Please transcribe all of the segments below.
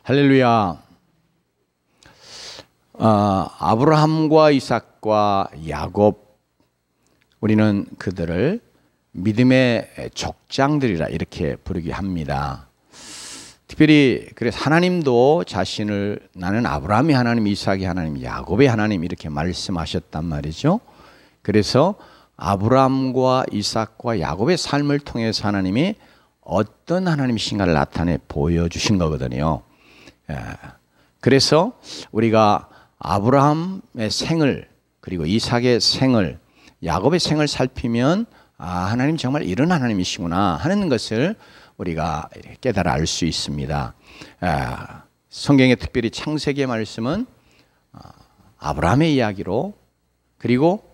할렐루야. 아브라함과 이삭과 야곱, 우리는 그들을 믿음의 족장들이라 이렇게 부르게 합니다. 특별히 그래서 하나님도 자신을 나는 아브라함의 하나님, 이삭의 하나님, 야곱의 하나님 이렇게 말씀하셨단 말이죠. 그래서 아브라함과 이삭과 야곱의 삶을 통해서 하나님이 어떤 하나님이신가를 나타내 보여주신 거거든요. 그래서 우리가 아브라함의 생을, 그리고 이삭의 생을, 야곱의 생을 살피면 하나님 정말 이런 하나님이시구나 하는 것을 우리가 깨달아 알 수 있습니다. 성경의 특별히 창세기의 말씀은 아브라함의 이야기로, 그리고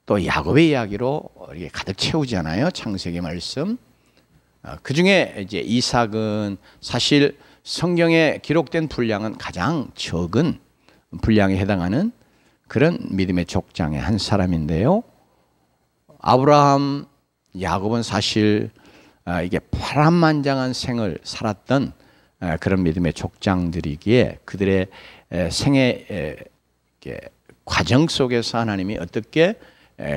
또 야곱의 이야기로 이렇게 가득 채우잖아요. 창세기 말씀. 그 중에 이제 이삭은 사실 성경에 기록된 분량은 가장 적은 분량에 해당하는 그런 믿음의 족장의 한 사람인데요. 아브라함, 야곱은 사실 이게 파란만장한 생을 살았던 그런 믿음의 족장들이기에 그들의 생의 과정 속에서 하나님이 어떻게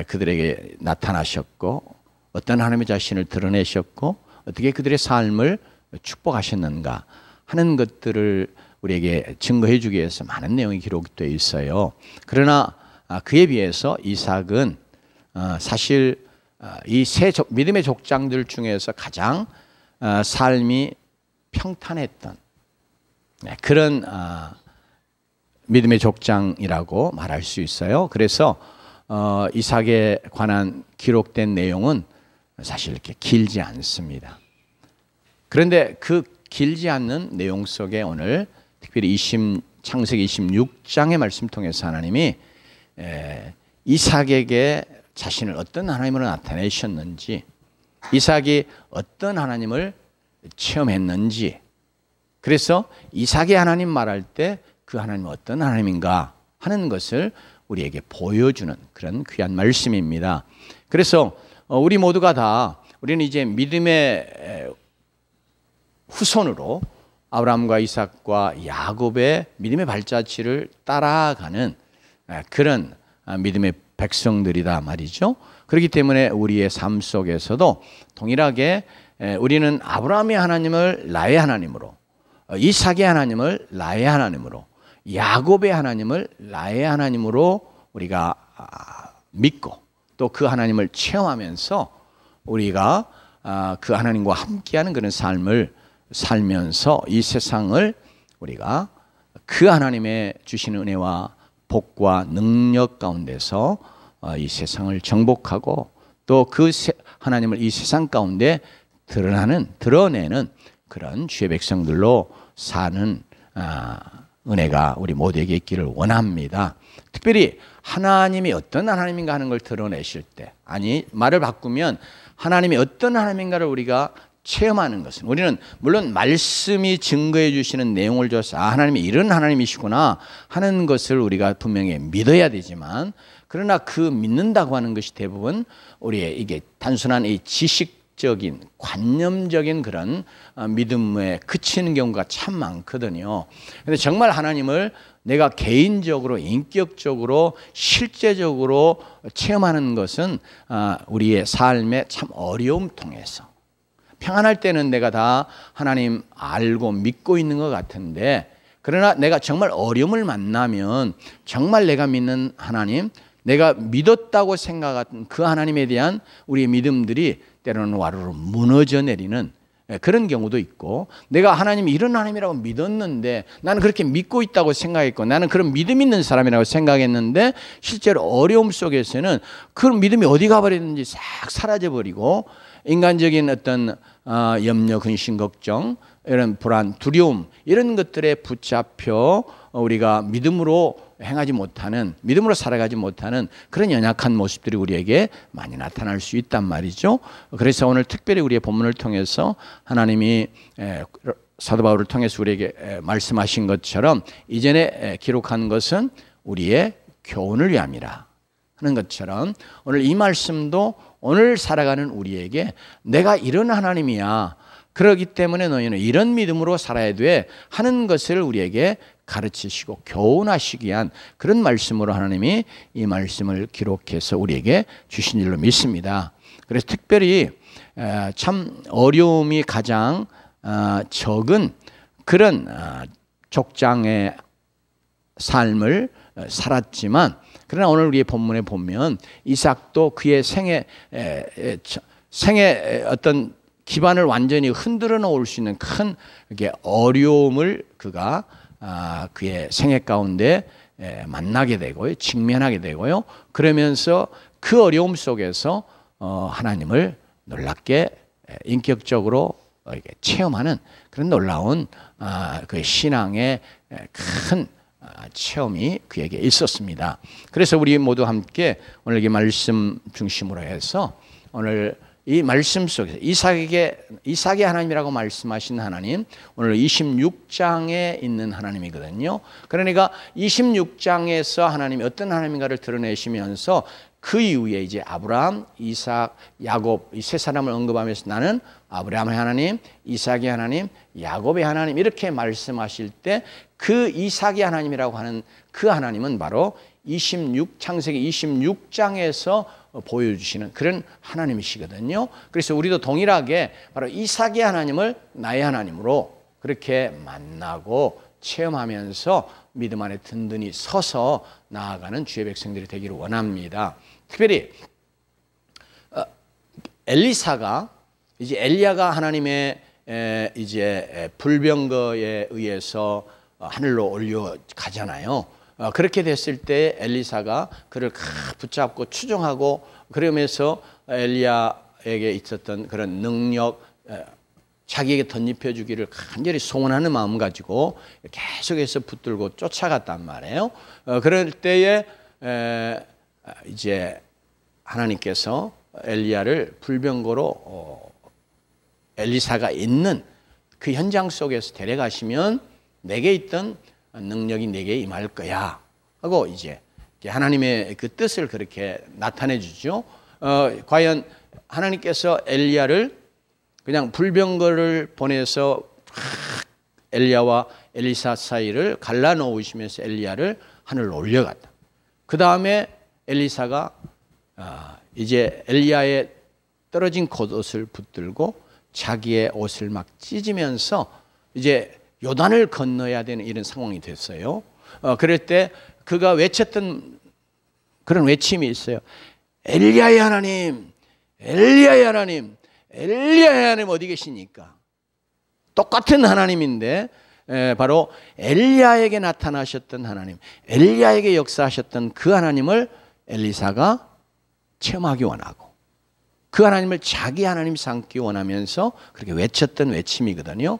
그들에게 나타나셨고, 어떤 하나님의 자신을 드러내셨고, 어떻게 그들의 삶을 축복하셨는가 하는 것들을 우리에게 증거해 주기 위해서 많은 내용이 기록되어 있어요. 그러나 그에 비해서 이삭은 사실 이 세 믿음의 족장들 중에서 가장 삶이 평탄했던 그런 믿음의 족장이라고 말할 수 있어요. 그래서 이삭에 관한 기록된 내용은 사실 이렇게 길지 않습니다. 그런데 그 길지 않는 내용 속에 오늘 특별히 창세기 26장의 말씀 통해서 하나님이 이삭에게 자신을 어떤 하나님으로 나타내셨는지, 이삭이 어떤 하나님을 체험했는지, 그래서 이삭의 하나님 말할 때 그 하나님은 어떤 하나님인가 하는 것을 우리에게 보여주는 그런 귀한 말씀입니다. 그래서 우리 모두가 다 우리는 이제 믿음의 후손으로 아브라함과 이삭과 야곱의 믿음의 발자취를 따라가는 그런 믿음의 백성들이다 말이죠. 그렇기 때문에 우리의 삶 속에서도 동일하게 우리는 아브라함의 하나님을 나의 하나님으로, 이삭의 하나님을 나의 하나님으로, 야곱의 하나님을 나의 하나님으로 우리가 믿고 또 그 하나님을 체험하면서 우리가 그 하나님과 함께하는 그런 삶을 살면서 이 세상을 우리가 그 하나님의 주신 은혜와 복과 능력 가운데서 이 세상을 정복하고 또 그 하나님을 이 세상 가운데 드러내는 그런 주의 백성들로 사는 은혜가 우리 모두에게 있기를 원합니다. 특별히 하나님이 어떤 하나님인가 하는 걸 드러내실 때, 아니 말을 바꾸면 하나님이 어떤 하나님인가를 우리가 체험하는 것은, 우리는 물론 말씀이 증거해 주시는 내용을 줘서 하나님이 이런 하나님이시구나 하는 것을 우리가 분명히 믿어야 되지만, 그러나 그 믿는다고 하는 것이 대부분 우리의 이게 단순한 이 지식적인 관념적인 그런 믿음에 그치는 경우가 참 많거든요. 그런데 정말 하나님을 내가 개인적으로, 인격적으로, 실제적으로 체험하는 것은 우리의 삶의 참 어려움 통해서, 평안할 때는 내가 다 하나님 알고 믿고 있는 것 같은데, 그러나 내가 정말 어려움을 만나면 정말 내가 믿는 하나님, 내가 믿었다고 생각한 그 하나님에 대한 우리의 믿음들이 때로는 와르르 무너져 내리는 그런 경우도 있고, 내가 하나님이 이런 하나님이라고 믿었는데, 나는 그렇게 믿고 있다고 생각했고, 나는 그런 믿음 있는 사람이라고 생각했는데, 실제로 어려움 속에서는 그런 믿음이 어디 가버렸는지 싹 사라져버리고, 인간적인 어떤 염려, 근심, 걱정, 이런 불안, 두려움, 이런 것들에 붙잡혀 우리가 믿음으로 행하지 못하는, 믿음으로 살아가지 못하는 그런 연약한 모습들이 우리에게 많이 나타날 수 있단 말이죠. 그래서 오늘 특별히 우리의 본문을 통해서 하나님이 사도 바울을 통해서 우리에게 말씀하신 것처럼 이전에 기록한 것은 우리의 교훈을 위함이라 하는 것처럼, 오늘 이 말씀도 오늘 살아가는 우리에게 내가 이런 하나님이야, 그렇기 때문에 너희는 이런 믿음으로 살아야 돼 하는 것을 우리에게 가르치시고 교훈하시기 위한 그런 말씀으로 하나님이 이 말씀을 기록해서 우리에게 주신 줄로 믿습니다. 그래서 특별히 참 어려움이 가장 적은 그런 족장의 삶을 살았지만, 그러나 오늘 우리의 본문에 보면 이삭도 그의 생의 어떤 기반을 완전히 흔들어 놓을 수 있는 큰 어려움을 그가 그의 생애 가운데 만나게 되고요, 직면하게 되고요. 그러면서 그 어려움 속에서 하나님을 놀랍게 인격적으로 체험하는 그런 놀라운 그 신앙의 큰 체험이 그에게 있었습니다. 그래서 우리 모두 함께 오늘 이 말씀 중심으로 해서 오늘 이 말씀 속에서 이삭의 하나님이라고 말씀하신 하나님, 오늘 26장에 있는 하나님이거든요. 그러니까 26장에서 하나님이 어떤 하나님인가를 드러내시면서 그 이후에 이제 아브라함, 이삭, 야곱 이 세 사람을 언급하면서 나는 아브라함의 하나님, 이삭의 하나님, 야곱의 하나님 이렇게 말씀하실 때 그 이삭의 하나님이라고 하는 그 하나님은 바로 창세기 26장에서 보여주시는 그런 하나님이시거든요. 그래서 우리도 동일하게 바로 이삭의 하나님을 나의 하나님으로 그렇게 만나고 체험하면서 믿음 안에 든든히 서서 나아가는 주의 백성들이 되기를 원합니다. 특별히 엘리사가 이제 엘리야가 하나님의 이제 불병거에 의해서 하늘로 올려가잖아요. 그렇게 됐을 때 엘리사가 그를 붙잡고 추종하고 그러면서 엘리야에게 있었던 그런 능력, 자기에게 덧입혀 주기를 간절히 소원하는 마음 가지고 계속해서 붙들고 쫓아갔단 말이에요. 그럴 때에 이제 하나님께서 엘리야를 불병거로 엘리사가 있는 그 현장 속에서 데려가시면 내게 있던 능력이 내게 임할 거야 하고 이제 하나님의 그 뜻을 그렇게 나타내 주죠. 과연 하나님께서 엘리야를 그냥 불병거를 보내서 엘리야와 엘리사 사이를 갈라놓으시면서 엘리야를 하늘로 올려갔다. 그 다음에 엘리사가 이제 엘리야의 떨어진 겉옷을 붙들고 자기의 옷을 막 찢으면서 이제 요단을 건너야 되는 이런 상황이 됐어요. 그럴 때 그가 외쳤던 그런 외침이 있어요. 엘리야의 하나님, 엘리야의 하나님, 엘리야의 하나님 어디 계시니까? 똑같은 하나님인데 바로 엘리야에게 나타나셨던 하나님, 엘리야에게 역사하셨던 그 하나님을 엘리사가 체험하기 원하고 그 하나님을 자기 하나님 삼기 원하면서 그렇게 외쳤던 외침이거든요.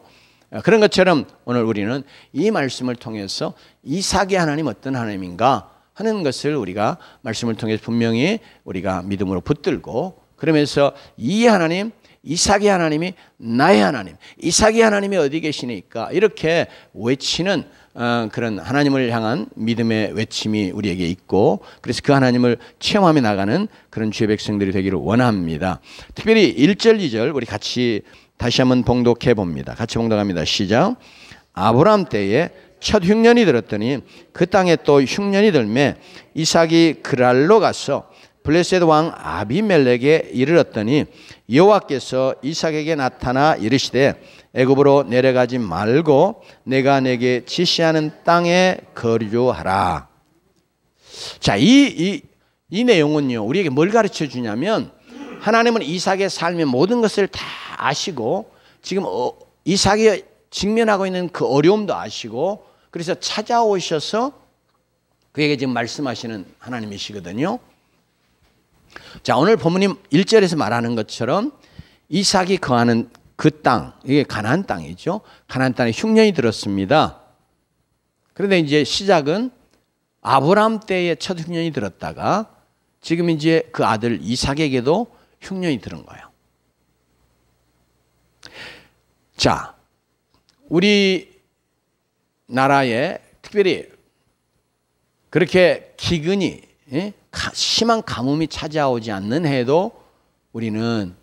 그런 것처럼 오늘 우리는 이 말씀을 통해서 이삭의 하나님 어떤 하나님인가 하는 것을 우리가 말씀을 통해서 분명히 우리가 믿음으로 붙들고 그러면서 이 하나님, 이삭의 하나님이 나의 하나님, 이삭의 하나님이 어디 계시니까 이렇게 외치는 그런 하나님을 향한 믿음의 외침이 우리에게 있고 그래서 그 하나님을 체험하며 나가는 그런 주의 백성들이 되기를 원합니다. 특별히 1절, 2절 우리 같이 다시 한번 봉독해 봅니다. 같이 봉독합니다. 시작. 아브라함 때에 첫 흉년이 들었더니 그 땅에 또 흉년이 들매 이삭이 그랄로 가서 블레셋 왕 아비멜렉에 이르렀더니 여호와께서 이삭에게 나타나 이르시되 애굽으로 내려가지 말고 내가 내게 지시하는 땅에 거주하라. 자, 이 내용은요 우리에게 뭘 가르쳐 주냐면 하나님은 이삭의 삶의 모든 것을 다 아시고 지금 이삭이 직면하고 있는 그 어려움도 아시고 그래서 찾아오셔서 그에게 지금 말씀하시는 하나님이시거든요. 자, 오늘 본문이 1절에서 말하는 것처럼 이삭이 거하는 그 땅, 이게 가나안 땅이죠. 가나안 땅에 흉년이 들었습니다. 그런데 이제 시작은 아브라함 때에 첫 흉년이 들었다가 지금 이제 그 아들 이삭에게도 흉년이 들은 거예요. 자, 우리 나라에 특별히 그렇게 기근이 심한 가뭄이 찾아오지 않는 해도 우리는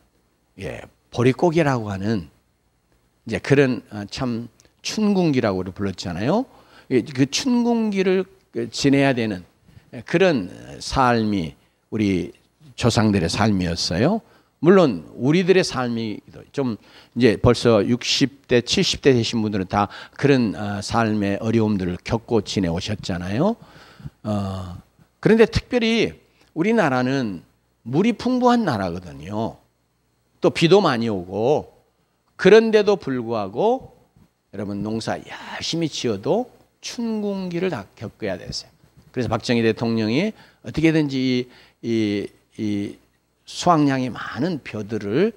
보릿고개라고 하는 이제 그런 참 춘궁기라고 우리 불렀잖아요. 그 춘궁기를 지내야 되는 그런 삶이 우리 조상들의 삶이었어요. 물론 우리들의 삶이 좀 이제 벌써 60대, 70대 되신 분들은 다 그런 삶의 어려움들을 겪고 지내오셨잖아요. 그런데 특별히 우리나라는 물이 풍부한 나라거든요. 또 비도 많이 오고, 그런데도 불구하고 여러분 농사 열심히 지어도 춘궁기를 다 겪어야 됐어요. 그래서 박정희 대통령이 어떻게든지 이 수확량이 많은 벼들을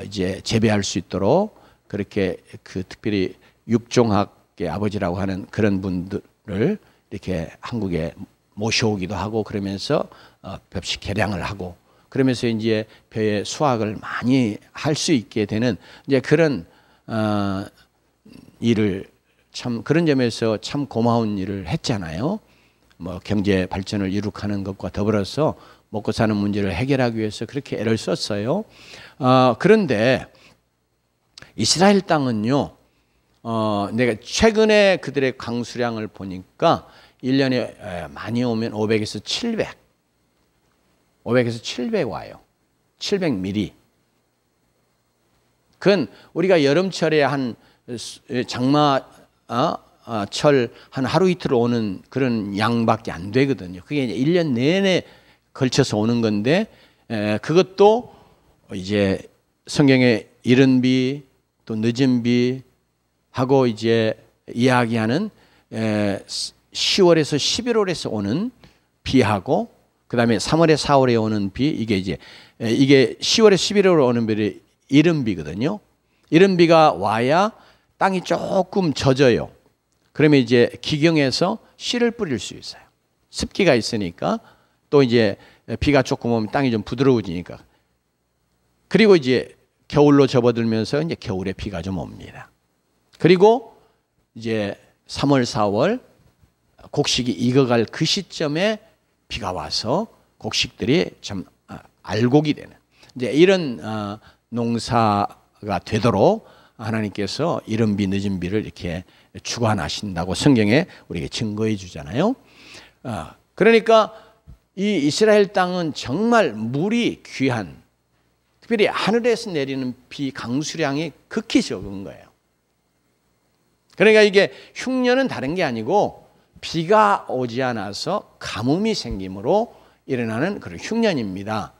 이제 재배할 수 있도록 그렇게 그 특별히 육종학의 아버지라고 하는 그런 분들을 이렇게 한국에 모셔오기도 하고, 그러면서 벽식 개량을 하고, 그러면서 이제 벼의 수확을 많이 할 수 있게 되는 이제 그런 일을, 참 그런 점에서 참 고마운 일을 했잖아요. 뭐 경제 발전을 이룩하는 것과 더불어서 먹고 사는 문제를 해결하기 위해서 그렇게 애를 썼어요. 그런데 이스라엘 땅은요, 내가 최근에 그들의 강수량을 보니까 1년에 많이 오면 500에서 700 와요. 700mm. 그건 우리가 여름철에 한 장마철 한 하루 이틀 오는 그런 양밖에 안 되거든요. 그게 이제 1년 내내 걸쳐서 오는 건데, 그것도 이제 성경에 이른 비 또 늦은 비 하고 이제 이야기하는 10월에서 11월에서 오는 비하고, 그 다음에 3월에 4월에 오는 비, 이게 10월에 11월에 오는 비를 이른 비거든요. 이른 비가 와야 땅이 조금 젖어요. 그러면 이제 기경에서 씨를 뿌릴 수 있어요. 습기가 있으니까, 또 이제 비가 조금 오면 땅이 좀 부드러워지니까. 그리고 이제 겨울로 접어들면서 이제 겨울에 비가 좀 옵니다. 그리고 이제 3월, 4월 곡식이 익어갈 그 시점에 비가 와서 곡식들이 참 알곡이 되는 이제 이런 농사가 되도록 하나님께서 이른 비 늦은 비를 이렇게 주관하신다고 성경에 우리에게 증거해 주잖아요. 그러니까 이 이스라엘 땅은 정말 물이 귀한, 특별히 하늘에서 내리는 비 강수량이 극히 적은 거예요. 그러니까 이게 흉년은 다른 게 아니고 비가 오지 않아서 가뭄이 생김으로 일어나는 그런 흉년입니다.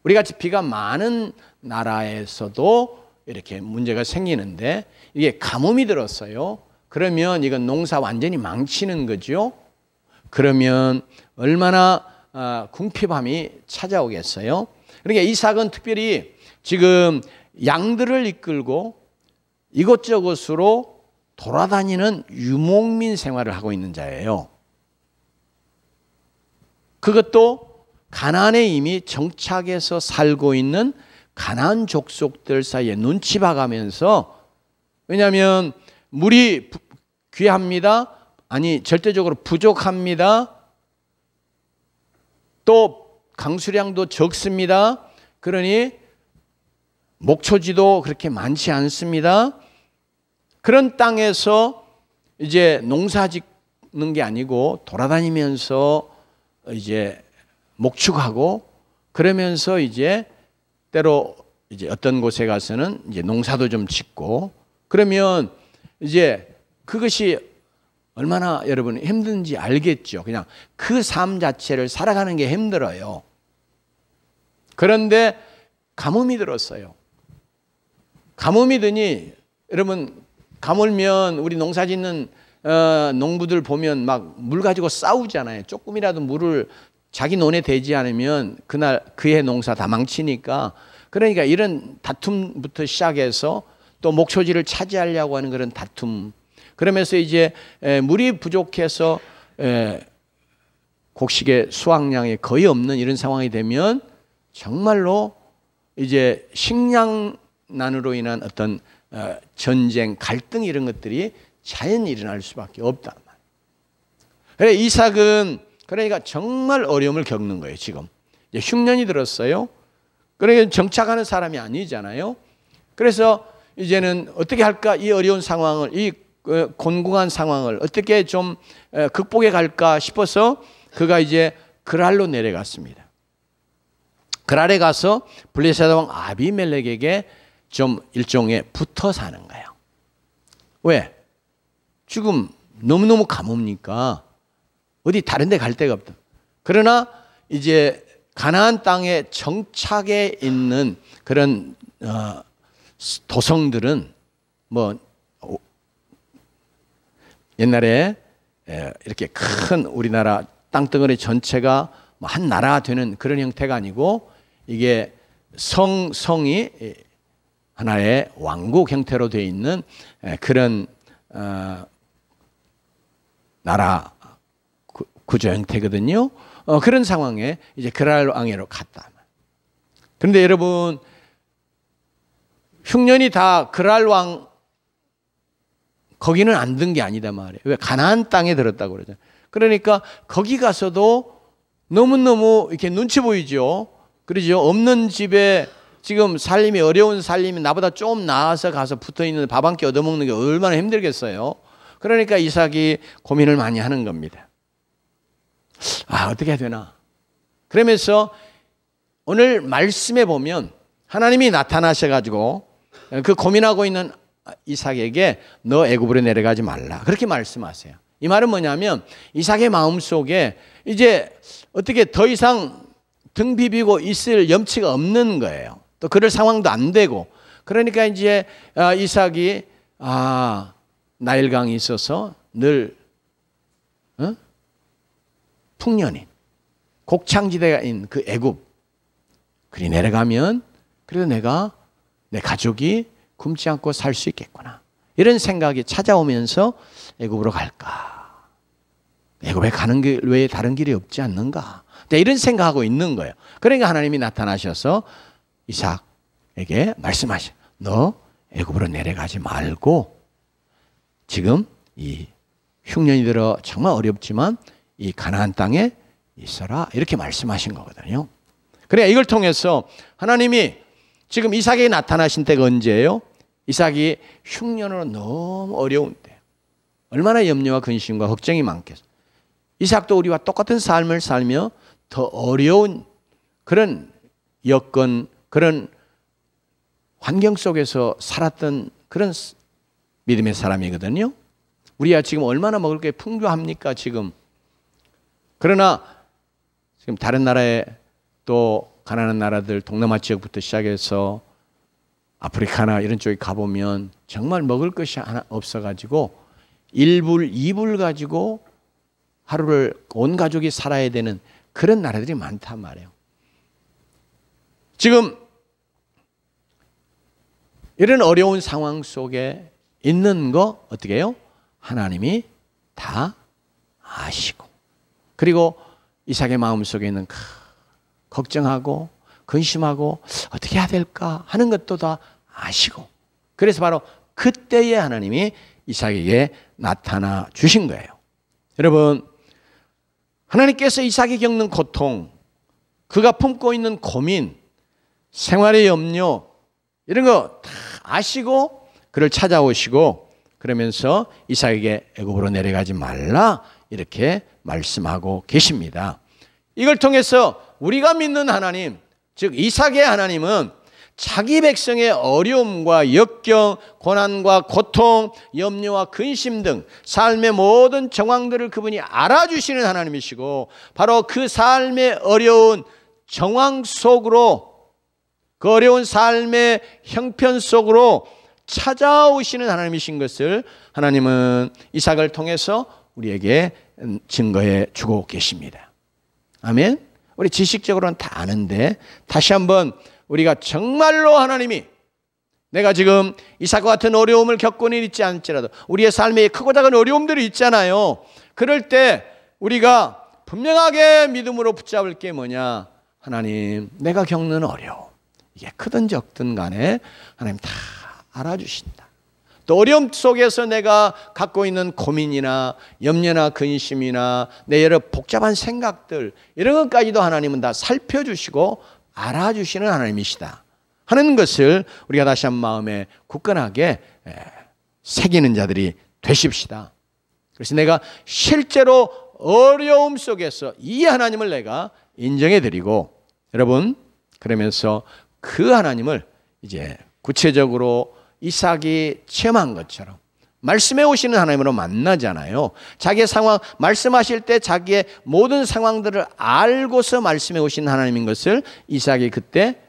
우리 같이 비가 많은 나라에서도 이렇게 문제가 생기는데, 이게 가뭄이 들었어요. 그러면 이건 농사 완전히 망치는 거죠. 그러면 얼마나 궁핍함이 찾아오겠어요. 그러니까 이삭은 특별히 지금 양들을 이끌고 이곳저곳으로 돌아다니는 유목민 생활을 하고 있는 자예요. 그것도 가나안에 이미 정착해서 살고 있는 가나안 족속들 사이에 눈치 봐가면서, 왜냐하면 물이 귀합니다. 아니 절대적으로 부족합니다. 또 강수량도 적습니다. 그러니 목초지도 그렇게 많지 않습니다. 그런 땅에서 이제 농사 짓는 게 아니고 돌아다니면서 이제 목축하고, 그러면서 이제 때로 이제 어떤 곳에 가서는 이제 농사도 좀 짓고, 그러면 이제 그것이 얼마나 여러분 힘든지 알겠죠. 그냥 그 삶 자체를 살아가는 게 힘들어요. 그런데 가뭄이 들었어요. 가뭄이 드니, 여러분 가물면 우리 농사 짓는 농부들 보면 막 물 가지고 싸우잖아요. 조금이라도 물을 자기 논에 대지 않으면 그날 그해 농사 다 망치니까. 그러니까 이런 다툼부터 시작해서 또 목초지를 차지하려고 하는 그런 다툼. 그러면서 이제 물이 부족해서 곡식의 수확량이 거의 없는 이런 상황이 되면 정말로 이제 식량난으로 인한 어떤 전쟁, 갈등 이런 것들이 자연히 일어날 수밖에 없단 말이에요. 그래 이삭은 그러니까 정말 어려움을 겪는 거예요. 지금 흉년이 들었어요. 그러니까 정착하는 사람이 아니잖아요. 그래서 이제는 어떻게 할까? 이 어려운 상황을, 이 곤궁한 상황을 어떻게 좀 극복해 갈까 싶어서 그가 이제 그랄로 내려갔습니다. 그랄에 가서 블레셋 왕 아비멜렉에게 좀 일종의 붙어 사는 거예요. 왜? 지금 너무너무 가뭄니까 어디 다른 데 갈 데가 없다. 그러나 이제 가나안 땅에 정착해 있는 그런 도성들은 뭐 옛날에 이렇게 큰 우리나라 땅덩어리 전체가 한 나라가 되는 그런 형태가 아니고 이게 성이 하나의 왕국 형태로 되어 있는 그런 나라 구조 형태거든요. 그런 상황에 이제 그랄 왕에로 갔다. 그런데 여러분 흉년이 다 그랄 왕 거기는 안 든 게 아니다 말이에요. 왜? 가나안 땅에 들었다고 그러죠. 그러니까 거기 가서도 너무너무 이렇게 눈치 보이죠. 그러죠. 없는 집에 지금 살림이 어려운 살림이 나보다 좀 나아서 가서 붙어 있는 밥 한 끼 얻어먹는 게 얼마나 힘들겠어요. 그러니까 이삭이 고민을 많이 하는 겁니다. 아, 어떻게 해야 되나? 그러면서 오늘 말씀에 보면 하나님이 나타나셔가지고 그 고민하고 있는 이삭에게 너 애굽으로 내려가지 말라 그렇게 말씀하세요. 이 말은 뭐냐면 이삭의 마음속에 이제 어떻게 더 이상 등 비비고 있을 염치가 없는 거예요. 또 그럴 상황도 안 되고 그러니까 이제 이삭이 나일강이 있어서 늘 풍년인 곡창지대가 있는 그 애굽 그리 내려가면 그래도 내 가족이 굶지 않고 살 수 있겠구나 이런 생각이 찾아오면서 애굽으로 갈까? 애굽에 가는 길 외에 다른 길이 없지 않는가? 이런 생각하고 있는 거예요. 그러니까 하나님이 나타나셔서 이삭에게 말씀하셔. 너 애굽으로 내려가지 말고 지금 이 흉년이 들어 정말 어렵지만 이 가나안 땅에 있어라 이렇게 말씀하신 거거든요. 그래 이걸 통해서 하나님이 지금 이삭에게 나타나신 때가 언제예요? 이삭이 흉년으로 너무 어려운데 얼마나 염려와 근심과 걱정이 많겠어요. 이삭도 우리와 똑같은 삶을 살며 더 어려운 그런 여건 그런 환경 속에서 살았던 그런 믿음의 사람이거든요. 우리야 지금 얼마나 먹을 게 풍부합니까 지금. 그러나 지금 다른 나라에 또 가난한 나라들 동남아 지역부터 시작해서 아프리카나 이런 쪽에 가보면 정말 먹을 것이 하나 없어가지고 1불, 2불 가지고 하루를 온 가족이 살아야 되는 그런 나라들이 많단 말이에요. 지금 이런 어려운 상황 속에 있는 거 어떻게 해요? 하나님이 다 아시고 그리고 이삭의 마음속에 있는 걱정하고 근심하고 어떻게 해야 될까 하는 것도 다 아시고 그래서 바로 그때에 하나님이 이삭에게 나타나 주신 거예요. 여러분 하나님께서 이삭이 겪는 고통 그가 품고 있는 고민 생활의 염려 이런 거 다 아시고 그를 찾아오시고 그러면서 이삭에게 애굽으로 내려가지 말라 이렇게 말씀하고 계십니다. 이걸 통해서 우리가 믿는 하나님 즉 이삭의 하나님은 자기 백성의 어려움과 역경, 고난과 고통, 염려와 근심 등 삶의 모든 정황들을 그분이 알아주시는 하나님이시고 바로 그 삶의 어려운 정황 속으로 그 어려운 삶의 형편 속으로 찾아오시는 하나님이신 것을 하나님은 이삭을 통해서 우리에게 증거해 주고 계십니다. 아멘. 우리 지식적으로는 다 아는데 다시 한번 우리가 정말로 하나님이 내가 지금 이삭과 같은 어려움을 겪고는 있지 않을지라도 우리의 삶에 크고 작은 어려움들이 있잖아요. 그럴 때 우리가 분명하게 믿음으로 붙잡을 게 뭐냐? 하나님 내가 겪는 어려움 이게 크든 적든 간에 하나님 다 알아주신다. 또 어려움 속에서 내가 갖고 있는 고민이나 염려나 근심이나 내 여러 복잡한 생각들 이런 것까지도 하나님은 다 살펴주시고 알아주시는 하나님이시다 하는 것을 우리가 다시 한번 마음에 굳건하게 새기는 자들이 되십시다. 그래서 내가 실제로 어려움 속에서 이 하나님을 내가 인정해 드리고, 여러분, 그러면서 그 하나님을 이제 구체적으로 이삭이 체험한 것처럼 말씀해 오시는 하나님으로 만나잖아요. 자기의 상황, 말씀하실 때 자기의 모든 상황들을 알고서 말씀해 오시는 하나님인 것을 이삭이 그때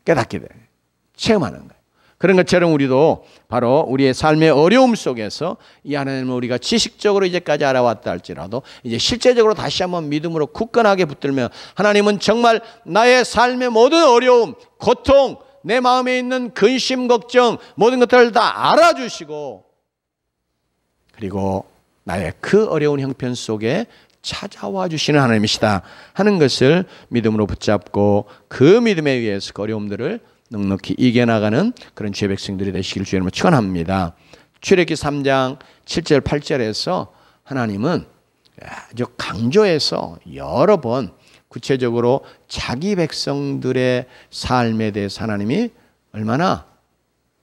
깨닫게 돼요. 체험하는 거예요. 그런 것처럼 우리도 바로 우리의 삶의 어려움 속에서 이 하나님을 우리가 지식적으로 이제까지 알아왔다 할지라도 이제 실제적으로 다시 한번 믿음으로 굳건하게 붙들면 하나님은 정말 나의 삶의 모든 어려움, 고통, 내 마음에 있는 근심, 걱정, 모든 것들을 다 알아주시고, 그리고 나의 그 어려운 형편 속에 찾아와 주시는 하나님이시다 하는 것을 믿음으로 붙잡고 그 믿음에 의해서 그 어려움들을 넉넉히 이겨나가는 그런 주의 백성들이 되시길 주의 이름으로 축원합니다. 출애굽기 3장 7절 8절에서 하나님은 아주 강조해서 여러 번 구체적으로 자기 백성들의 삶에 대해서 하나님이 얼마나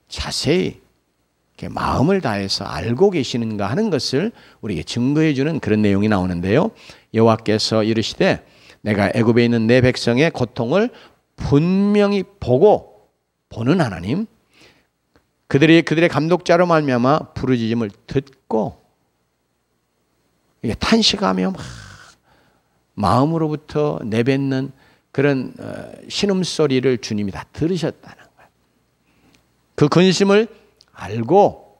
자세히 마음을 다해서 알고 계시는가 하는 것을 우리에게 증거해 주는 그런 내용이 나오는데요. 여호와께서 이르시되 내가 애굽에 있는 내 백성의 고통을 분명히 보는 하나님, 그들의 감독자로 말미암아 부르짖음을 듣고 이게 탄식하며 막 마음으로부터 내뱉는 그런 신음소리를 주님이 다 들으셨다는 거예요. 그 근심을 알고,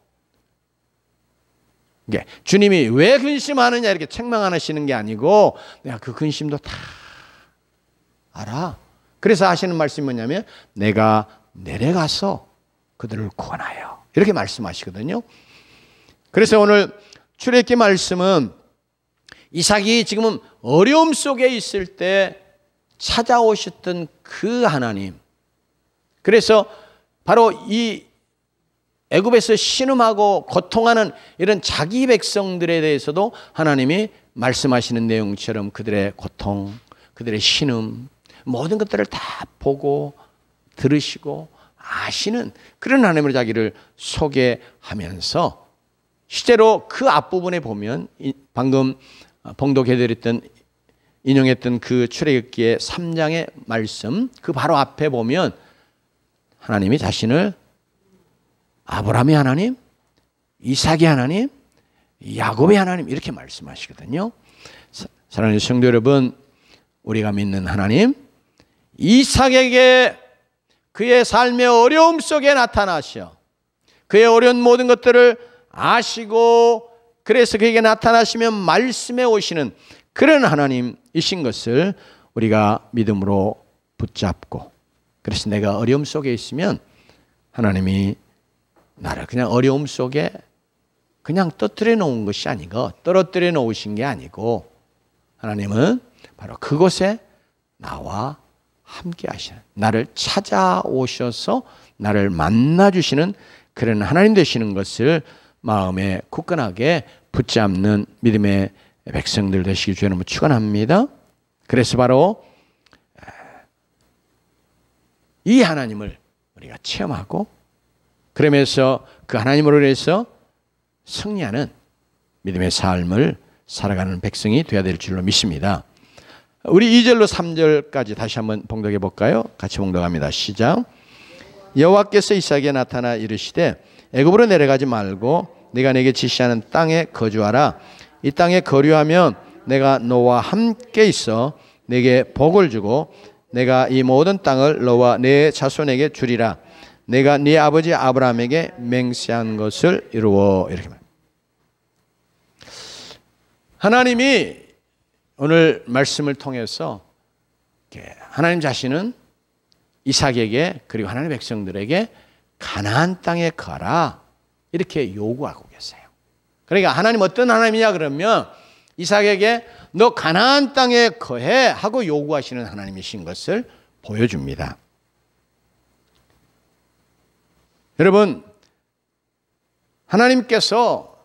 주님이 왜 근심하느냐 이렇게 책망 안 하시는 게 아니고 내가 그 근심도 다 알아. 그래서 하시는 말씀이 뭐냐면 내가 내려가서 그들을 구원하여, 이렇게 말씀하시거든요. 그래서 오늘 출애굽기 말씀은 이삭이 지금은 어려움 속에 있을 때 찾아오셨던 그 하나님, 그래서 바로 이 애굽에서 신음하고 고통하는 이런 자기 백성들에 대해서도 하나님이 말씀하시는 내용처럼 그들의 고통, 그들의 신음, 모든 것들을 다 보고 들으시고 아시는 그런 하나님으로 자기를 소개하면서, 실제로 그 앞부분에 보면 방금 봉독해드렸던 인용했던 그 출애굽기의 3장의 말씀, 그 바로 앞에 보면 하나님이 자신을 아브라함의 하나님, 이삭의 하나님, 야곱의 하나님 이렇게 말씀하시거든요. 사랑하는 성도 여러분, 우리가 믿는 하나님, 이삭에게 그의 삶의 어려움 속에 나타나셔 그의 어려운 모든 것들을 아시고, 그래서 그에게 나타나시면 말씀해 오시는 그런 하나님이신 것을 우리가 믿음으로 붙잡고, 그래서 내가 어려움 속에 있으면 하나님이 나를 그냥 어려움 속에 그냥 떨어뜨려 놓은 것이 아니고, 떨어뜨려 놓으신 게 아니고, 하나님은 바로 그곳에 나와 함께 하시는, 나를 찾아오셔서 나를 만나주시는 그런 하나님 되시는 것을 마음에 굳건하게 붙잡는 믿음의 백성들 되시길 주의 이름으로 축원합니다. 그래서 바로 이 하나님을 우리가 체험하고, 그러면서 그 하나님으로 인해서 승리하는 믿음의 삶을 살아가는 백성이 되어야 될 줄로 믿습니다. 우리 2절로 3절까지 다시 한번 봉독해 볼까요? 같이 봉독합니다. 시작. 여호와께서 이삭에게 나타나 이르시되 애굽으로 내려가지 말고 내가 내게 지시하는 땅에 거주하라. 이 땅에 거류하면 내가 너와 함께 있어 내게 복을 주고 내가 이 모든 땅을 너와 내 자손에게 주리라. 내가 네 아버지 아브라함에게 맹세한 것을 이루어. 이렇게 말합니다. 하나님이 오늘 말씀을 통해서 하나님 자신은 이삭에게 그리고 하나님의 백성들에게 가나안 땅에 가라 이렇게 요구하고 계세요. 그러니까 하나님 어떤 하나님이냐 그러면 이삭에게 너 가나안 땅에 거해 하고 요구하시는 하나님이신 것을 보여줍니다. 여러분, 하나님께서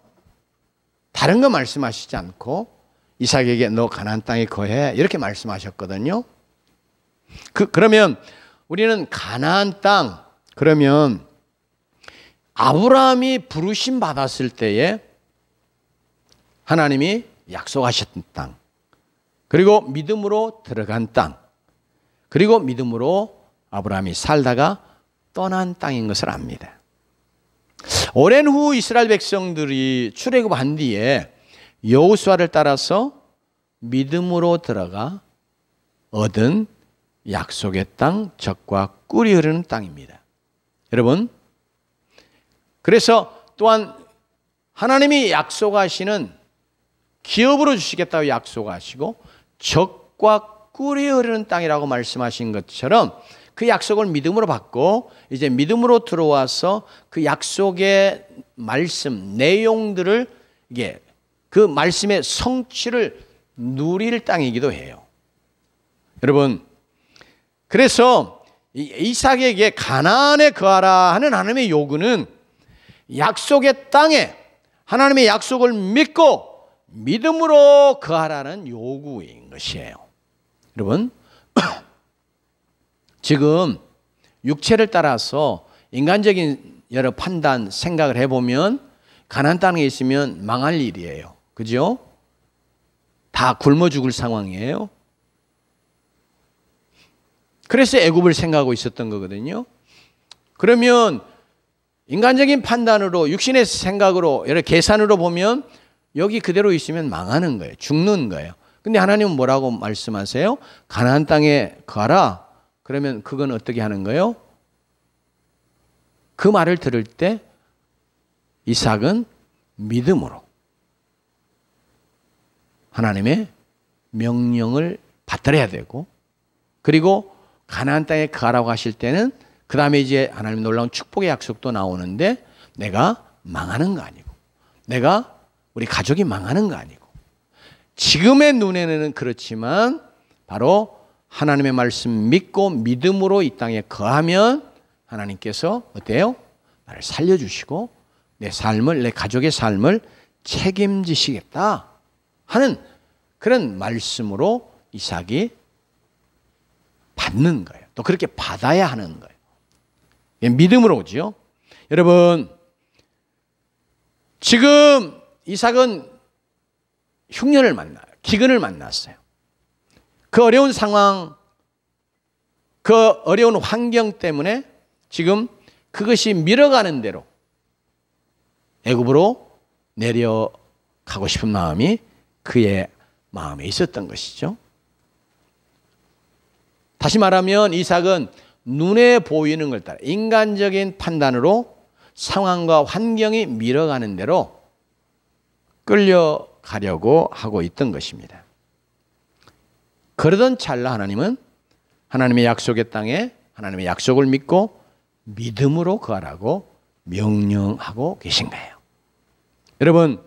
다른 거 말씀하시지 않고 이삭에게 너 가나안 땅에 거해 이렇게 말씀하셨거든요. 그러면 우리는 가나안 땅, 그러면 아브라함이 부르심 받았을 때에 하나님이 약속하셨던 땅, 그리고 믿음으로 들어간 땅, 그리고 믿음으로 아브라함이 살다가 떠난 땅인 것을 압니다. 오랜 후 이스라엘 백성들이 출애굽한 뒤에 여호수아를 따라서 믿음으로 들어가 얻은 약속의 땅, 젖과 꿀이 흐르는 땅입니다. 여러분, 그래서 또한 하나님이 약속하시는 기업으로 주시겠다고 약속하시고 젖과 꿀이 흐르는 땅이라고 말씀하신 것처럼 그 약속을 믿음으로 받고 이제 믿음으로 들어와서 그 약속의 말씀, 내용들을 이게 그 말씀의 성취를 누릴 땅이기도 해요. 여러분, 그래서 이삭에게 가나안에 거하라 하는 하나님의 요구는 약속의 땅에 하나님의 약속을 믿고 믿음으로 거하라는 요구인 것이에요. 여러분, 지금 육체를 따라서 인간적인 여러 판단, 생각을 해보면 가나안 땅에 있으면 망할 일이에요. 그죠? 다 굶어 죽을 상황이에요. 그래서 애굽을 생각하고 있었던 거거든요. 그러면 인간적인 판단으로, 육신의 생각으로, 여러 계산으로 보면 여기 그대로 있으면 망하는 거예요. 죽는 거예요. 근데 하나님은 뭐라고 말씀하세요? 가나안 땅에 가라. 그러면 그건 어떻게 하는 거예요? 그 말을 들을 때 이삭은 믿음으로 하나님의 명령을 받들어야 되고, 그리고 가나안 땅에 가라고 하실 때는 그 다음에 이제 하나님 놀라운 축복의 약속도 나오는데 내가 망하는 거 아니고, 내가 우리 가족이 망하는 거 아니고, 지금의 눈에는 그렇지만 바로 하나님의 말씀 믿고 믿음으로 이 땅에 거하면 하나님께서 어때요? 나를 살려주시고 내 삶을, 내 가족의 삶을 책임지시겠다 하는 그런 말씀으로 이삭이 받는 거예요. 또 그렇게 받아야 하는 거예요. 믿음으로 오죠. 여러분, 지금 이삭은 흉년을 만나요. 기근을 만났어요. 그 어려운 상황, 그 어려운 환경 때문에 지금 그것이 밀어가는 대로 애굽으로 내려가고 싶은 마음이 그의 마음에 있었던 것이죠. 다시 말하면 이삭은 눈에 보이는 걸 따라 인간적인 판단으로 상황과 환경이 밀어가는 대로 끌려가려고 하고 있던 것입니다. 그러던 찰나 하나님은 하나님의 약속의 땅에 하나님의 약속을 믿고 믿음으로 거하라고 명령하고 계신 거예요. 여러분,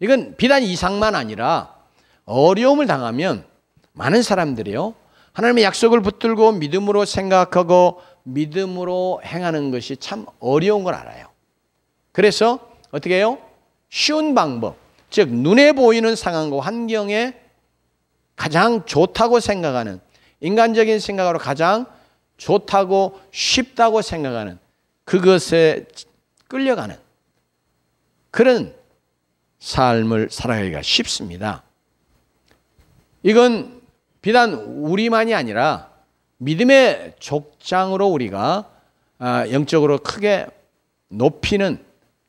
이건 비단 이삭만 아니라 어려움을 당하면 많은 사람들이요, 하나님의 약속을 붙들고 믿음으로 생각하고 믿음으로 행하는 것이 참 어려운 걸 알아요. 그래서 어떻게 해요? 쉬운 방법, 즉 눈에 보이는 상황과 환경에 가장 좋다고 생각하는, 인간적인 생각으로 가장 좋다고 쉽다고 생각하는 그것에 끌려가는 그런 삶을 살아가기가 쉽습니다. 이건 비단 우리만이 아니라 믿음의 족장으로 우리가 영적으로 크게 높이는,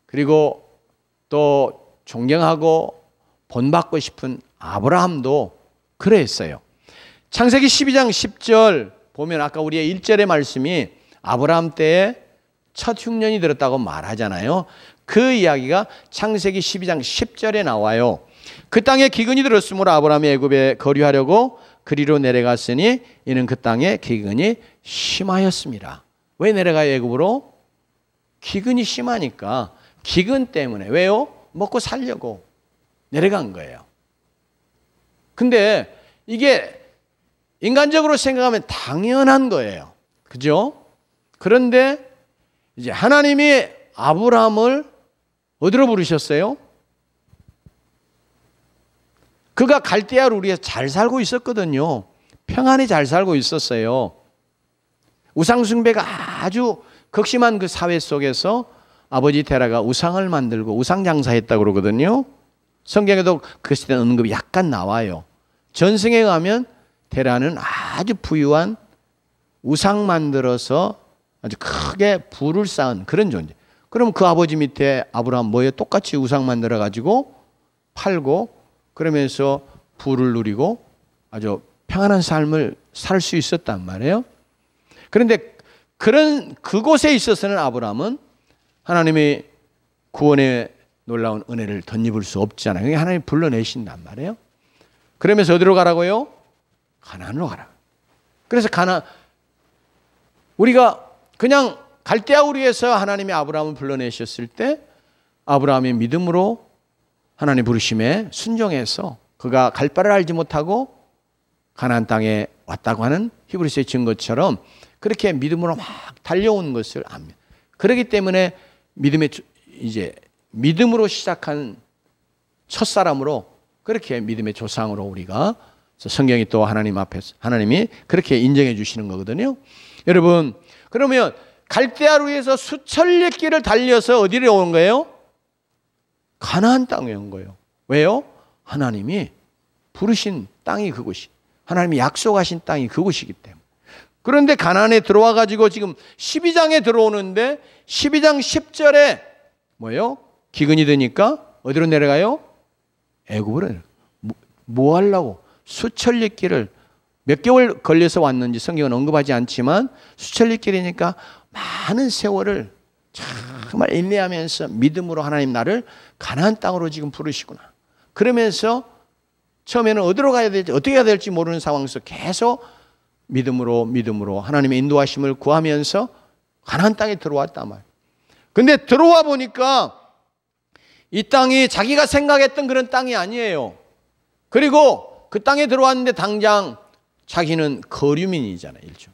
그리고 또 존경하고 본받고 싶은 아브라함도 그랬어요. 창세기 12장 10절 보면 아까 우리의 1절의 말씀이 아브라함 때에 첫 흉년이 들었다고 말하잖아요. 그 이야기가 창세기 12장 10절에 나와요. 그 땅에 기근이 들었으므로 아브라함이 애굽에 거류하려고 그리로 내려갔으니 이는 그 땅에 기근이 심하였습니다. 왜 내려가요, 애굽으로? 기근이 심하니까. 기근 때문에. 왜요? 먹고 살려고 내려간 거예요. 근데 이게 인간적으로 생각하면 당연한 거예요. 그죠? 그런데 이제 하나님이 아브라함을 어디로 부르셨어요? 그가 갈대아 우리에 잘 살고 있었거든요. 평안히 잘 살고 있었어요. 우상숭배가 아주 극심한 그 사회 속에서 아버지 테라가 우상을 만들고 우상 장사했다고 그러거든요. 성경에도 그 시대 언급이 약간 나와요. 전승에 가면 테라는 아주 부유한 우상 만들어서 아주 크게 부를 쌓은 그런 존재. 그럼 그 아버지 밑에 아브라함 뭐예요? 똑같이 우상 만들어 가지고 팔고 그러면서 부를 누리고 아주 평안한 삶을 살 수 있었단 말이에요. 그런데 그런 그곳에 있어서는 아브라함은 하나님의 구원의 놀라운 은혜를 덧입을 수 없잖아요. 그러니까 하나님이 불러내신단 말이에요. 그러면서 어디로 가라고요? 가나안으로 가라. 그래서 우리가 그냥 갈대아 우리에서 하나님이 아브라함을 불러내셨을 때 아브라함이 믿음으로 하나님 부르심에 순종해서 그가 갈 바를 알지 못하고 가나안 땅에 왔다고 하는 히브리서의 증거처럼 그렇게 믿음으로 막 달려온 것을 압니다. 그렇기 때문에 믿음으로 시작한 첫사람으로 그렇게 믿음의 조상으로 우리가 성경이 또 하나님 앞에서 하나님이 그렇게 인정해 주시는 거거든요. 여러분, 그러면 갈대아루에서 수천리 길을 달려서 어디로 온 거예요? 가나안 땅에 온 거예요. 왜요? 하나님이 부르신 땅이 그곳이, 하나님이 약속하신 땅이 그곳이기 때문에. 그런데 가나안에 들어와 가지고 지금 12장에 들어오는데 12장 10절에 뭐예요? 기근이 드니까 어디로 내려가요? 애굽으로 내려가요. 뭐 하려고? 수천리 길을 몇 개월 걸려서 왔는지 성경은 언급하지 않지만 수천리 길이니까 많은 세월을 정말 인내하면서 믿음으로 하나님 나를 가나안 땅으로 지금 부르시구나. 그러면서 처음에는 어디로 가야 될지 어떻게 해야 될지 모르는 상황에서 계속 믿음으로 하나님의 인도하심을 구하면서 가나안 땅에 들어왔단 말이에요. 근데 들어와 보니까 이 땅이 자기가 생각했던 그런 땅이 아니에요. 그리고 그 땅에 들어왔는데 당장 자기는 거류민이잖아요. 일종.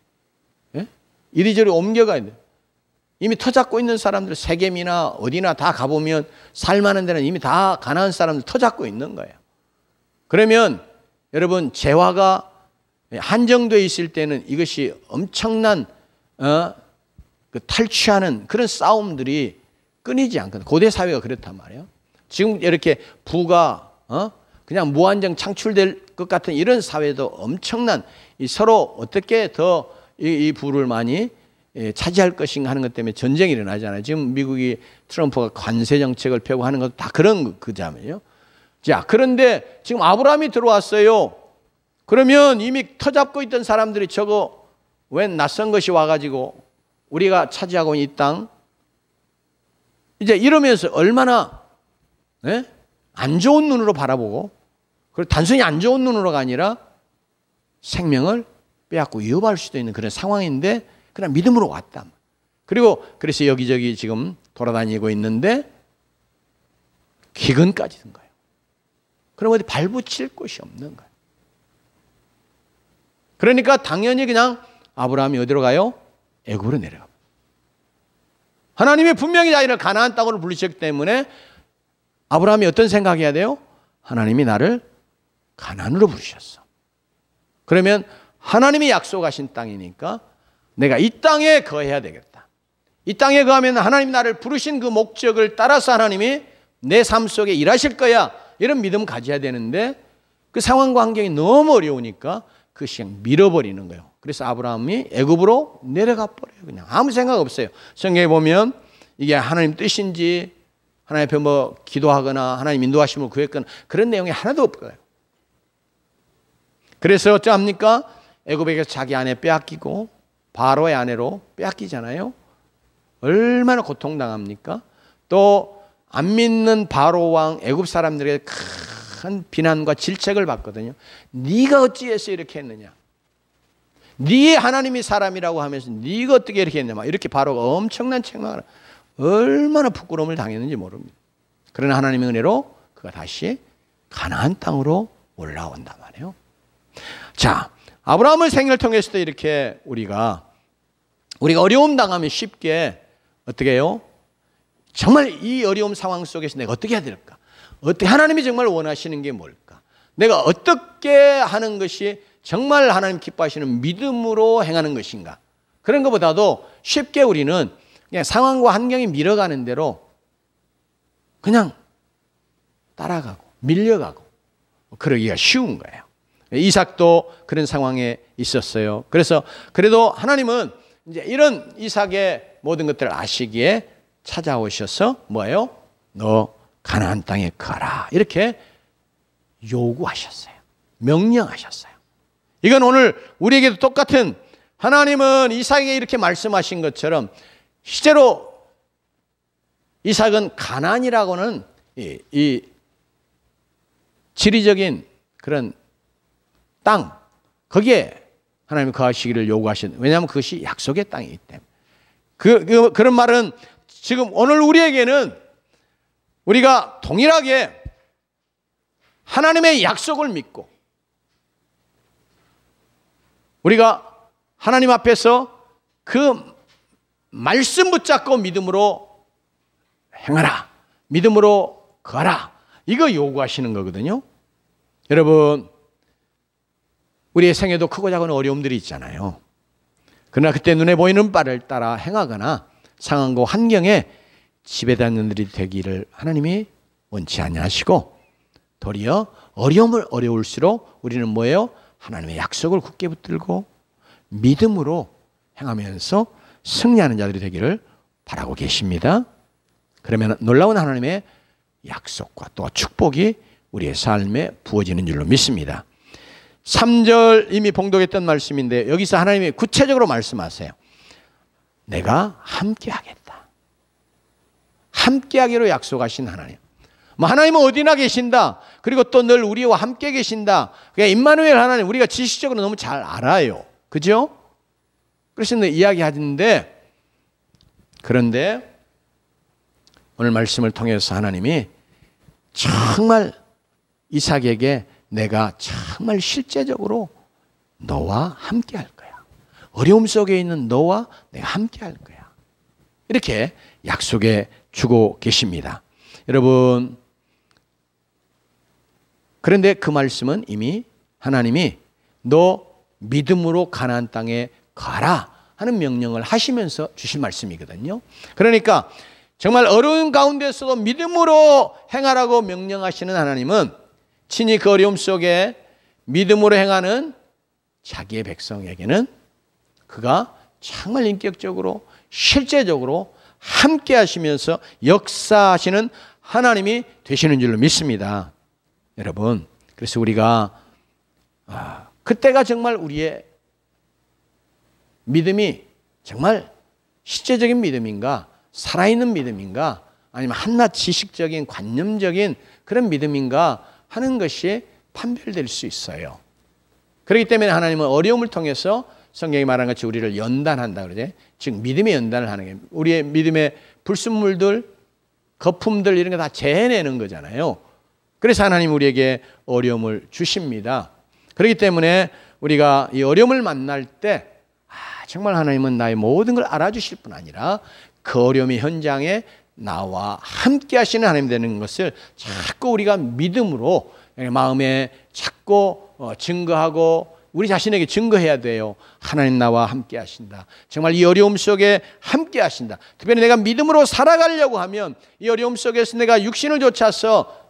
예? 이리저리 옮겨가야 돼. 이미 터 잡고 있는 사람들 세겜이나 어디나 다 가보면 살만한 데는 이미 다 가나안 사람들 터 잡고 있는 거예요. 그러면 여러분 재화가 한정되어 있을 때는 이것이 엄청난 그 탈취하는 그런 싸움들이 끊이지 않거든요. 고대 사회가 그렇단 말이에요. 지금 이렇게 부가 그냥 무한정 창출될 것 같은 이런 사회도 엄청난 서로 어떻게 더 이 부를 많이 차지할 것인가 하는 것 때문에 전쟁이 일어나잖아요. 지금 미국이 트럼프가 관세 정책을 펴고 하는 것도 다 그런 그자면요. 자, 그런데 지금 아브라함이 들어왔어요. 그러면 이미 터잡고 있던 사람들이 저거 웬 낯선 것이 와가지고 우리가 차지하고 있는 이 땅 이제 이러면서 얼마나 안 좋은 눈으로 바라보고 그리고 단순히 안 좋은 눈으로가 아니라 생명을 빼앗고 위협할 수도 있는 그런 상황인데 그냥 믿음으로 왔다. 그리고 그래서 여기저기 지금 돌아다니고 있는데 기근까지 든 거예요. 그럼 어디 발붙일 곳이 없는 거예요. 그러니까 당연히 그냥 아브라함이 어디로 가요? 애굽으로 내려가. 하나님이 분명히 자기를 가나안 땅으로 부르셨기 때문에 아브라함이 어떤 생각해야 돼요? 하나님이 나를 가나안으로 부르셨어. 그러면 하나님이 약속하신 땅이니까 내가 이 땅에 거해야 되겠다. 이 땅에 거하면 하나님이 나를 부르신 그 목적을 따라서 하나님이 내 삶 속에 일하실 거야. 이런 믿음 가져야 되는데 그 상황과 환경이 너무 어려우니까 그것이 그냥 밀어버리는 거예요. 그래서 아브라함이 애굽으로 내려가 버려요. 그냥 아무 생각 없어요. 성경에 보면 이게 하나님 뜻인지 하나님 앞에 뭐 기도하거나 하나님 인도하심을 구했거나 그런 내용이 하나도 없어요. 그래서 어쩌합니까? 애굽에게서 자기 아내 빼앗기고 바로의 아내로 빼앗기잖아요. 얼마나 고통당합니까? 또 안 믿는 바로 왕 애굽 사람들에게 큰 비난과 질책을 받거든요. 네가 어찌해서 이렇게 했느냐? 네 하나님이 사람이라고 하면서 네가 어떻게 이렇게 했냐? 막 이렇게 바로가 엄청난 책망을 얼마나 부끄러움을 당했는지 모릅니다. 그러나 하나님의 은혜로 그가 다시 가나안 땅으로 올라온단 말이에요. 자, 아브라함의 생애를 통해서도 이렇게 우리가 어려움 당하면 쉽게 어떻게 해요? 정말 이 어려움 상황 속에서 내가 어떻게 해야 될까? 어떻게 하나님이 정말 원하시는 게 뭘까? 내가 어떻게 하는 것이 정말 하나님 기뻐하시는 믿음으로 행하는 것인가? 그런 것보다도 쉽게 우리는 그냥 상황과 환경이 밀어가는 대로 그냥 따라가고 밀려가고 그러기가 쉬운 거예요. 이삭도 그런 상황에 있었어요. 그래서 그래도 하나님은 이제 이런 이삭의 모든 것들을 아시기에 찾아오셔서 뭐예요? 너 가나안 땅에 가라. 이렇게 요구하셨어요. 명령하셨어요. 이건 오늘 우리에게도 똑같은, 하나님은 이삭에게 이렇게 말씀하신 것처럼 실제로 이삭은 가나안이라고는 이 지리적인 그런 땅, 거기에 하나님이 거하시기를 요구하신, 왜냐하면 그것이 약속의 땅이기 때문에. 그런 말은 지금 오늘 우리에게는 우리가 동일하게 하나님의 약속을 믿고 우리가 하나님 앞에서 그 말씀 붙잡고 믿음으로 행하라, 믿음으로 거하라, 이거 요구하시는 거거든요. 여러분, 우리의 생에도 크고 작은 어려움들이 있잖아요. 그러나 그때 눈에 보이는 바를 따라 행하거나 상황과 환경에 지배되는 일이 되기를 하나님이 원치 아니하시고, 도리어 어려움을 어려울수록 우리는 뭐예요? 하나님의 약속을 굳게 붙들고 믿음으로 행하면서 승리하는 자들이 되기를 바라고 계십니다. 그러면 놀라운 하나님의 약속과 또 축복이 우리의 삶에 부어지는 줄로 믿습니다. 3절 이미 봉독했던 말씀인데 여기서 하나님이 구체적으로 말씀하세요. 내가 함께하겠다. 함께하기로 약속하신 하나님. 하나님은 어디나 계신다. 그리고 또 늘 우리와 함께 계신다. 그러니까 임마누엘 하나님, 우리가 지식적으로 너무 잘 알아요. 그죠? 그래서 이야기하는데, 그런데 오늘 말씀을 통해서 하나님이 정말 이삭에게 내가 정말 실제적으로 너와 함께 할 거야. 어려움 속에 있는 너와 내가 함께 할 거야. 이렇게 약속해 주고 계십니다. 여러분, 그런데 그 말씀은 이미 하나님이 너 믿음으로 가나안 땅에 가라 하는 명령을 하시면서 주신 말씀이거든요. 그러니까 정말 어려운 가운데서도 믿음으로 행하라고 명령하시는 하나님은 친히 그 어려움 속에 믿음으로 행하는 자기의 백성에게는 그가 정말 인격적으로 실제적으로 함께 하시면서 역사하시는 하나님이 되시는 줄로 믿습니다. 여러분, 그래서 우리가 그때가 정말 우리의 믿음이 정말 실제적인 믿음인가, 살아있는 믿음인가, 아니면 한낱 지식적인 관념적인 그런 믿음인가 하는 것이 판별될 수 있어요. 그렇기 때문에 하나님은 어려움을 통해서 성경이 말한 것이 우리를 연단한다 그러죠. 즉 믿음의 연단을 하는 게 우리의 믿음의 불순물들, 거품들 이런 거 다 재해내는 거잖아요. 그래서 하나님 우리에게 어려움을 주십니다. 그렇기 때문에 우리가 이 어려움을 만날 때 정말 하나님은 나의 모든 걸 알아주실 뿐 아니라 그 어려움의 현장에 나와 함께 하시는 하나님 되는 것을 자꾸 우리가 믿음으로 마음에 자꾸 증거하고 우리 자신에게 증거해야 돼요. 하나님 나와 함께 하신다. 정말 이 어려움 속에 함께 하신다. 특별히 내가 믿음으로 살아가려고 하면 이 어려움 속에서 내가 육신을 좇아서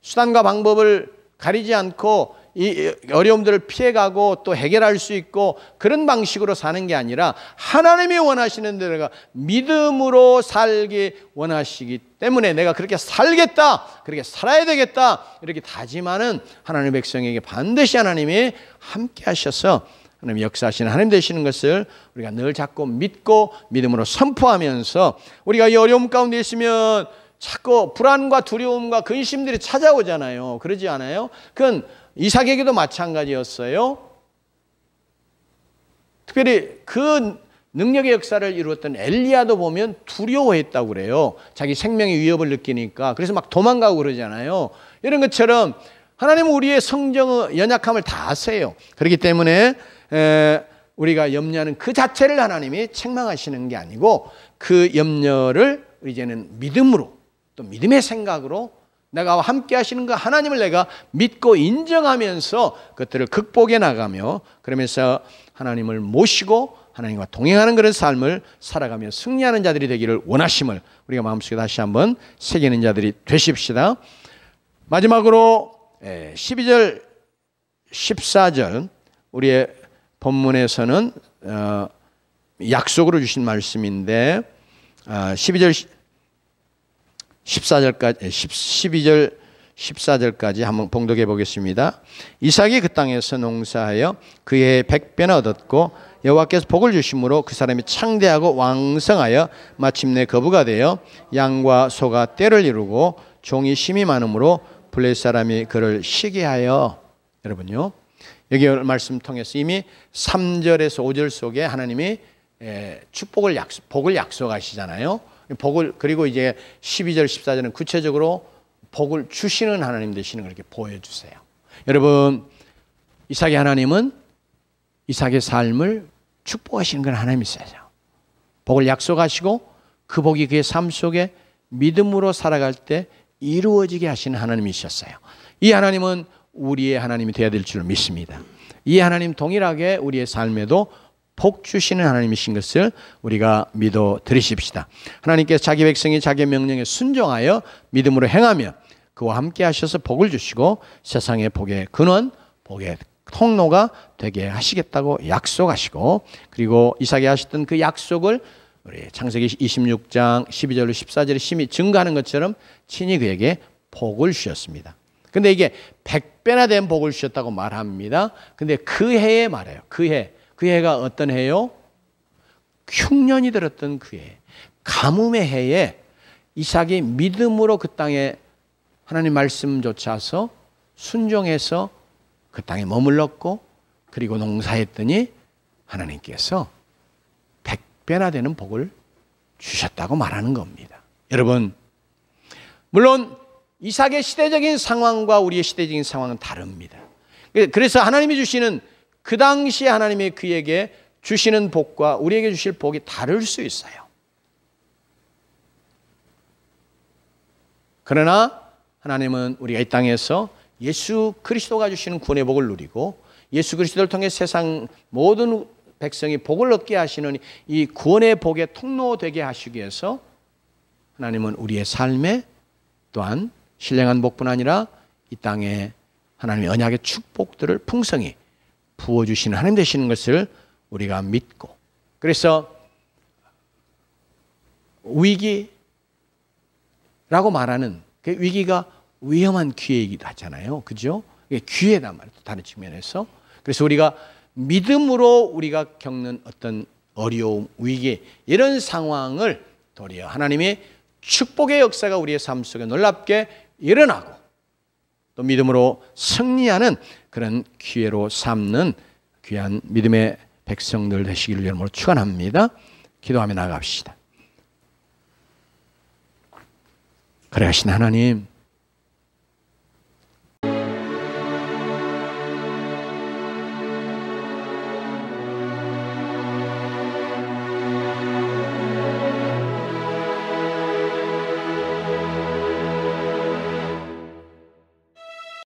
수단과 방법을 가리지 않고 이 어려움들을 피해가고 또 해결할 수 있고 그런 방식으로 사는 게 아니라 하나님이 원하시는 대로 내가 믿음으로 살기 원하시기 때문에 내가 그렇게 살겠다, 그렇게 살아야 되겠다 이렇게 다짐하는 하나님의 백성에게 반드시 하나님이 함께 하셔서 하나님 역사하시는 하나님 되시는 것을 우리가 늘 자꾸 믿고 믿음으로 선포하면서 우리가 이 어려움 가운데 있으면 자꾸 불안과 두려움과 근심들이 찾아오잖아요. 그러지 않아요? 그건 이삭에게도 마찬가지였어요. 특별히 그 능력의 역사를 이루었던 엘리야도 보면 두려워했다고 그래요. 자기 생명의 위협을 느끼니까. 그래서 막 도망가고 그러잖아요. 이런 것처럼 하나님은 우리의 성정의 연약함을 다 아세요. 그렇기 때문에 우리가 염려하는 그 자체를 하나님이 책망하시는 게 아니고 그 염려를 이제는 믿음으로 또 믿음의 생각으로 내가 함께 하시는 그 하나님을 내가 믿고 인정하면서 그것들을 극복해 나가며 그러면서 하나님을 모시고 하나님과 동행하는 그런 삶을 살아가며 승리하는 자들이 되기를 원하심을 우리가 마음속에 다시 한번 새기는 자들이 되십시다. 마지막으로 12절 14절 우리의 본문에서는 약속으로 주신 말씀인데 12절 14절까지 12절 14절까지 한번 봉독해 보겠습니다. 이삭이 그 땅에서 농사하여 그의 100배나 얻었고 여호와께서 복을 주심으로 그 사람이 창대하고 왕성하여 마침내 거부가 되어 양과 소가 떼를 이루고 종이 심이 많으므로 블레 사람이 그를 시기하여. 여러분요, 여기 말씀 통해서 이미 3절에서 5절 속에 하나님이 복을 약속하시잖아요. 복을, 그리고 이제 12절 14절은 구체적으로 복을 주시는 하나님 되시는 걸 이렇게 보여주세요. 여러분, 이삭의 하나님은 이삭의 삶을 축복하시는 그런 하나님이세요. 복을 약속하시고 그 복이 그의 삶 속에 믿음으로 살아갈 때 이루어지게 하시는 하나님이셨어요. 이 하나님은 우리의 하나님이 되어야 될 줄 믿습니다. 이 하나님 동일하게 우리의 삶에도 복 주시는 하나님이신 것을 우리가 믿어 드리십시다. 하나님께서 자기 백성이 자기 명령에 순종하여 믿음으로 행하며 그와 함께 하셔서 복을 주시고 세상의 복의 근원, 복의 통로가 되게 하시겠다고 약속하시고, 그리고 이삭이 하셨던 그 약속을 우리 창세기 26장 12절로 14절에 심히 증거하는 것처럼 친히 그에게 복을 주셨습니다. 근데 이게 100배나 된 복을 주셨다고 말합니다. 근데 그 해에 말해요. 그 해가 어떤 해요? 흉년이 들었던 그 해, 가뭄의 해에 이삭이 믿음으로 그 땅에 하나님 말씀 좇아서 순종해서 그 땅에 머물렀고, 그리고 농사했더니 하나님께서 100배나 되는 복을 주셨다고 말하는 겁니다. 여러분, 물론 이삭의 시대적인 상황과 우리의 시대적인 상황은 다릅니다. 그래서 하나님이 주시는, 그 당시에 하나님이 그에게 주시는 복과 우리에게 주실 복이 다를 수 있어요. 그러나 하나님은 우리가 이 땅에서 예수 그리스도가 주시는 구원의 복을 누리고 예수 그리스도를 통해 세상 모든 백성이 복을 얻게 하시는 이 구원의 복의 통로 되게 하시기 위해서 하나님은 우리의 삶에 또한 신령한 복뿐 아니라 이 땅에 하나님의 언약의 축복들을 풍성히 부어주시는 하나님 되시는 것을 우리가 믿고, 그래서 위기라고 말하는 그 위기가 위험한 기회이기도 하잖아요. 그죠? 이게 기회단 말이에요. 다른 측면에서. 그래서 우리가 믿음으로 우리가 겪는 어떤 어려움, 위기, 이런 상황을 도리어 하나님이 축복의 역사가 우리의 삶 속에 놀랍게 일어나고 또 믿음으로 승리하는 그런 기회로 삼는 귀한 믿음의 백성들 되시기를 여러분으로 축원합니다. 기도하며 나갑시다. 그래 하신 하나님,